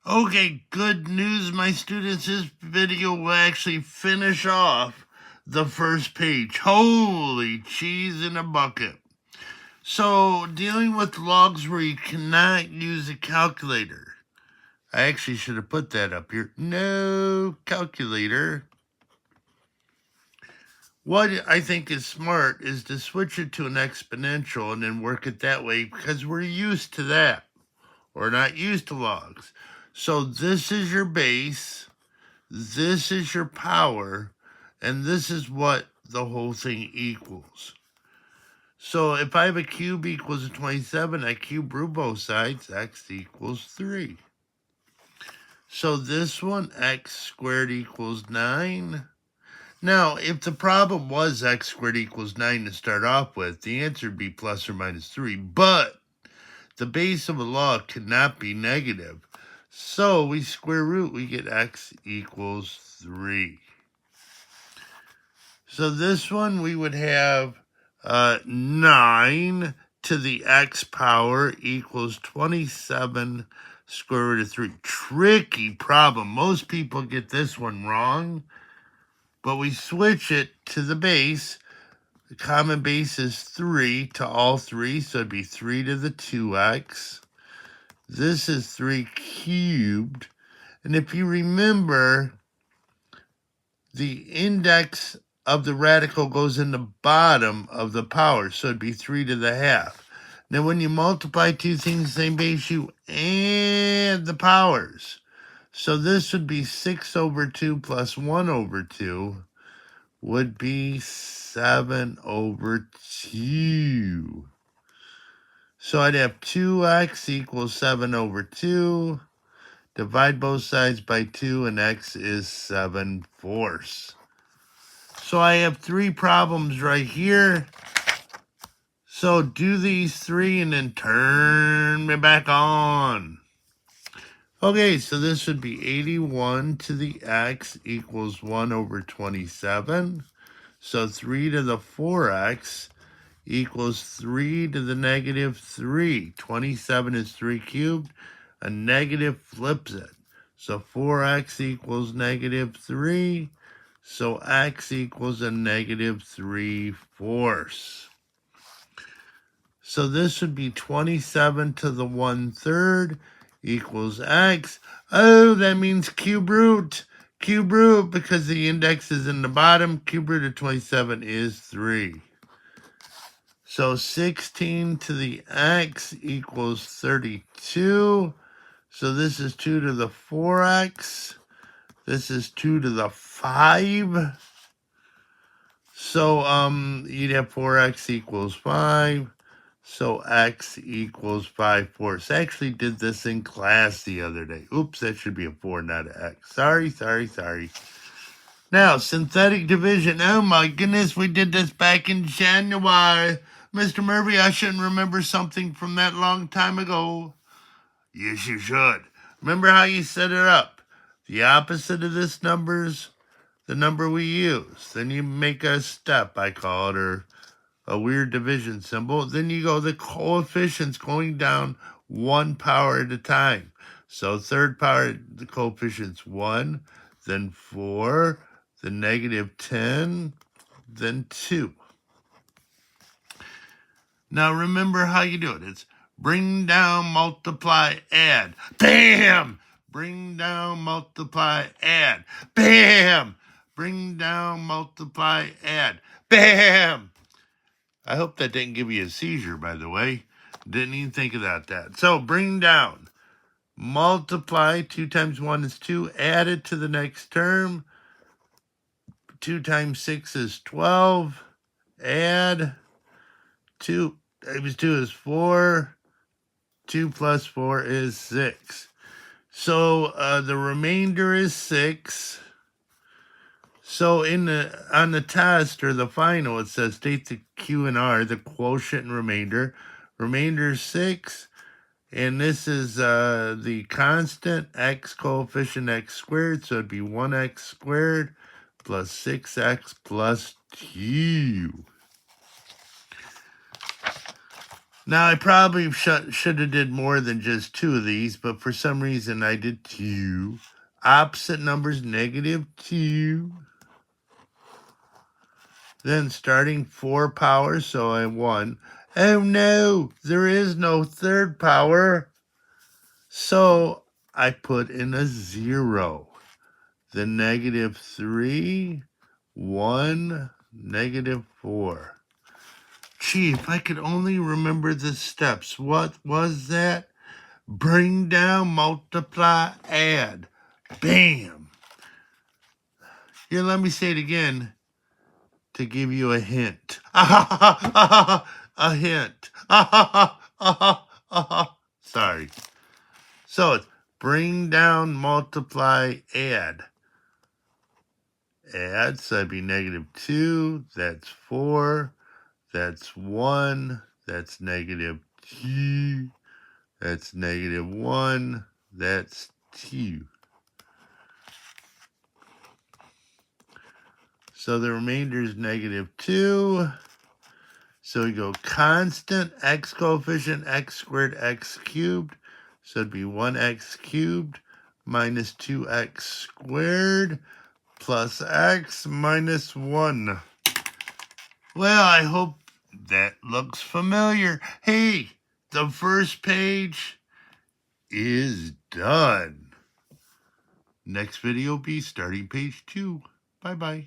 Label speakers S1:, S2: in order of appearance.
S1: Okay, good news, my students. This video will actually finish off the first page. Holy cheese in a bucket. So, dealing with logs where you cannot use a calculator. I actually should have put that up here. No calculator. What I think is smart is to switch it to an exponential and then work it that way because we're used to that. We're not used to logs. So this is your base, this is your power, and this is what the whole thing equals. So if I have a cube equals 27, I cube root both sides, x equals 3. So this one, x squared equals 9. Now, if the problem was x squared equals 9 to start off with, the answer would be plus or minus 3. But the base of a log cannot be negative. So we square root, we get x equals 3. So this one we would have 9 to the x power equals 27 square root of 3. Tricky problem. Most people get this one wrong. But we switch it to the base. The common base is 3 to all 3, so it'd be 3 to the 2x. This is 3 cubed. And if you remember, the index of the radical goes in the bottom of the power, so it'd be 3 to the half. Now, when you multiply two things the same base, you add the powers. So this would be 6 over 2 plus 1 over 2. Would be 7 over 2. So I'd have 2x equals 7 over 2. Divide both sides by 2, and x is 7/4. So I have 3 problems right here. So do these 3 and then turn me back on. Okay, so this would be 81 to the x equals 1 over 27. So 3 to the 4x equals 3 to the negative 3. 27 is 3 cubed. A negative flips it. So 4x equals negative 3. So x equals a negative 3/4. So this would be 27 to the 1/3 equals x. Oh, that means cube root. Cube root, because the index is in the bottom. Cube root of 27 is 3. So 16 to the x equals 32. So this is 2 to the 4x. This is 2 to the 5. So you'd have 4x equals 5. So x equals 5/4. I actually did this in class the other day. Oops, that should be a 4, not an x. Sorry. Now, synthetic division. Oh my goodness, we did this back in January. Mr. Murphy, I shouldn't remember something from that long time ago. Yes, you should. Remember how you set it up. The opposite of this number's the number we use. Then you make a step, I call it, or a weird division symbol. Then you go the coefficients going down 1 power at a time. So third power, the coefficient's 1, then 4, then negative 10, then 2. Now remember how you do it. It's bring down, multiply, add. Bam! Bring down, multiply, add. Bam! Bring down, multiply, add. Bam! I hope that didn't give you a seizure, by the way. Didn't even think about that. So bring down, multiply, 2 times 1 is 2, add it to the next term. 2 times 6 is 12, add 2 times 2 is 4, 2 plus 4 is 6. So the remainder is 6. So on the test or the final, it says state the Q and R, the quotient and remainder. Remainder is 6, and this is the constant x coefficient x squared, so it'd be 1x squared plus 6x plus 2. Now, I probably should have did more than just 2 of these, but for some reason I did 2. Opposite numbers, -2. Then starting 4 powers, so I won. Oh no, there is no third power. So I put in a 0. Then -3, 1, -4. Gee, if I could only remember the steps. What was that? Bring down, multiply, add. Bam. Here, let me say it again to give you a hint. A hint. Sorry. So it's bring down, multiply, add. Add, so that'd be -2. That's 4. That's 1. That's -2. That's -1. That's 2. So the remainder is -2. So we go constant x coefficient x squared x cubed. So it'd be 1x cubed minus 2x squared plus x minus 1. Well, I hope that looks familiar. Hey, the first page is done. Next video will be starting page 2. Bye-bye.